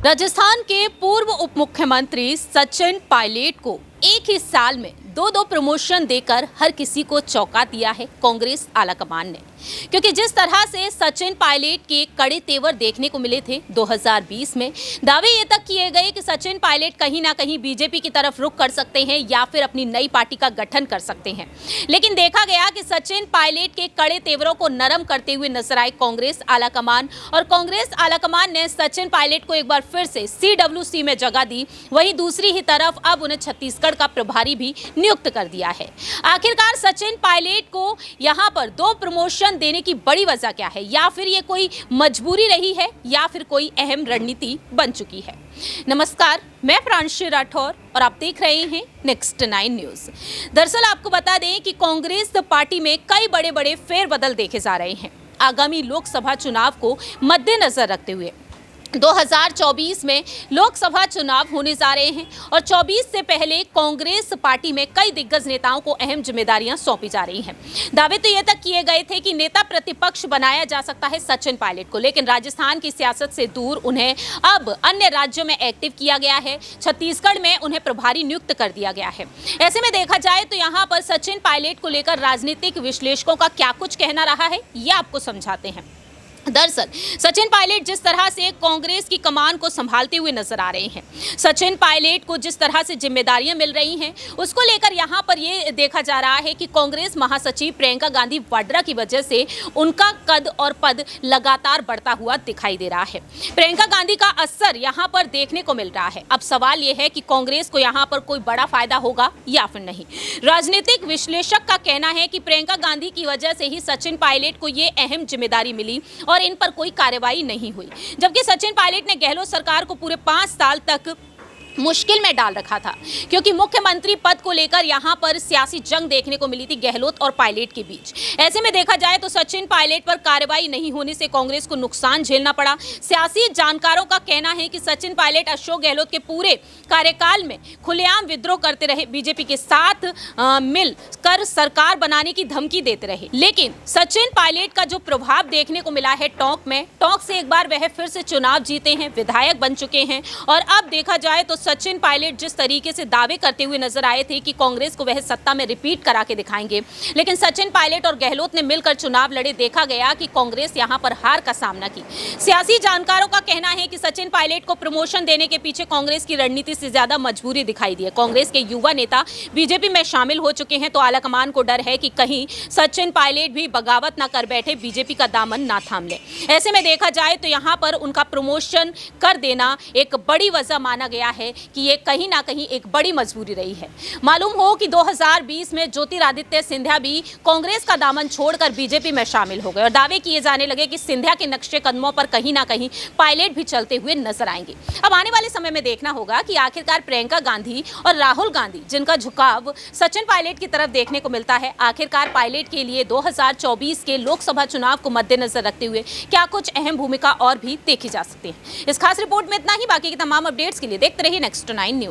राजस्थान के पूर्व उप मुख्यमंत्री सचिन पायलट को एक ही साल में दो प्रमोशन देकर हर किसी को चौंका दिया है कांग्रेस आलाकमान ने। क्योंकि जिस तरह से सचिन पायलट के कड़े तेवर देखने को मिले थे 2020 में, दावे ये तक किए गए कि सचिन पायलट कहीं ना कहीं बीजेपी की तरफ रुख कर सकते हैं या फिर अपनी नई पार्टी का गठन कर सकते हैं। लेकिन देखा गया कि सचिन पायलट के कड़े तेवरों को नरम करते हुए नजर आए कांग्रेस आलाकमान, और कांग्रेस आलाकमान ने सचिन पायलट को एक बार फिर से CWC में जगह दी। वहीं दूसरी ही तरफ अब उन्हें छत्तीसगढ़ का प्रभारी भी नियुक्त कर दिया है। आखिरकार सचिन पायलट को यहां पर 2 प्रमोशन देने की बड़ी वजह क्या है, या फिर ये कोई मजबूरी रही है या फिर कोई अहम रणनीति बन चुकी है। नमस्कार, मैं प्रांशी राठौर और आप देख रहे हैं नेक्स्ट 9 न्यूज। दरअसल आपको बता दें कि कांग्रेस पार्टी में कई बड़े बड़े फेरबदल देखे जा रहे हैं आगामी लोकसभा चुनाव को मद्देनजर रखते हुए। 2024 में लोकसभा चुनाव होने जा रहे हैं और 24 से पहले कांग्रेस पार्टी में कई दिग्गज नेताओं को अहम जिम्मेदारियां सौंपी जा रही हैं। दावे तो ये तक किए गए थे कि नेता प्रतिपक्ष बनाया जा सकता है सचिन पायलट को, लेकिन राजस्थान की सियासत से दूर उन्हें अब अन्य राज्यों में एक्टिव किया गया है। छत्तीसगढ़ में उन्हें प्रभारी नियुक्त कर दिया गया है। ऐसे में देखा जाए तो यहाँ पर सचिन पायलट को लेकर राजनीतिक विश्लेषकों का क्या कुछ कहना रहा है, ये आपको समझाते हैं। दरअसल सचिन पायलट जिस तरह से कांग्रेस की कमान को संभालते हुए नजर आ रहे हैं, सचिन पायलट को जिस तरह से जिम्मेदारियां मिल रही हैं, उसको लेकर यहां पर ये देखा जा रहा है कि कांग्रेस महासचिव प्रियंका गांधी वाड्रा की वजह से उनका कद और पद लगातार बढ़ता हुआ दिखाई दे रहा है। प्रियंका गांधी का असर यहां पर देखने को मिल रहा है। अब सवाल यह है कि कांग्रेस को यहां पर कोई बड़ा फायदा होगा या फिर नहीं। राजनीतिक विश्लेषक का कहना है कि प्रियंका गांधी की वजह से ही सचिन पायलट को ये अहम जिम्मेदारी मिली और इन पर कोई कार्रवाई नहीं हुई, जबकि सचिन पायलट ने गहलोत सरकार को पूरे 5 साल तक मुश्किल में डाल रखा था, क्योंकि मुख्यमंत्री पद को लेकर यहां पर सियासी जंग देखने को मिली थी गहलोत और पायलट के बीच। ऐसे में देखा जाए तो सचिन पायलट पर कार्रवाई नहीं होने से कांग्रेस को नुकसान झेलना पड़ा। सियासी जानकारों का कहना है कि सचिन पायलट अशोक गहलोत के पूरे कार्यकाल में खुलेआम विद्रोह करते रहे, बीजेपी के साथ मिल कर सरकार बनाने की धमकी देते रहे। लेकिन सचिन पायलट का जो प्रभाव देखने को मिला है टोंक से एक बार वह फिर से चुनाव जीते हैं, विधायक बन चुके हैं, और अब देखा जाए तो सचिन पायलट जिस तरीके से दावे करते हुए नजर आए थे कि कांग्रेस को वह सत्ता में रिपीट करा के दिखाएंगे, लेकिन सचिन पायलट और गहलोत ने मिलकर चुनाव लड़े, देखा गया कि कांग्रेस यहां पर हार का सामना की। सियासी जानकारों का कहना है कि सचिन पायलट को प्रमोशन देने के पीछे कांग्रेस की रणनीति से ज्यादा मजबूरी दिखाई दी है। कांग्रेस के युवा नेता बीजेपी में शामिल हो चुके हैं, तो आलाकमान को डर है कि कहीं सचिन पायलट भी बगावत ना कर बैठे, बीजेपी का दामन ना थाम ले। ऐसे में देखा जाए तो यहां पर उनका प्रमोशन कर देना एक बड़ी वजह माना गया है कि ये कहीं ना कहीं एक बड़ी मजबूरी रही है। मालूम हो कि 2020 में ज्योतिरादित्य सिंधिया भी कांग्रेस का दामन छोड़कर बीजेपी में शामिल हो गए और दावे किए जाने लगे कि सिंधिया के नक्शे कदमों पर कहीं ना कहीं पायलट भी चलते हुए नजर आएंगे। अब आने वाले समय में देखना होगा कि आखिरकार प्रियंका गांधी और राहुल गांधी, जिनका झुकाव सचिन पायलट की तरफ देखने को मिलता है, आखिरकार पायलट के लिए 2024 के लोकसभा चुनाव को मद्देनजर रखते हुए क्या कुछ अहम भूमिका और भी देखी जा सकती है। इस खास रिपोर्ट में इतना ही। बाकी की तमाम अपडेट्स के लिए देखते रहिए नेक्स्ट 9 न्यूज।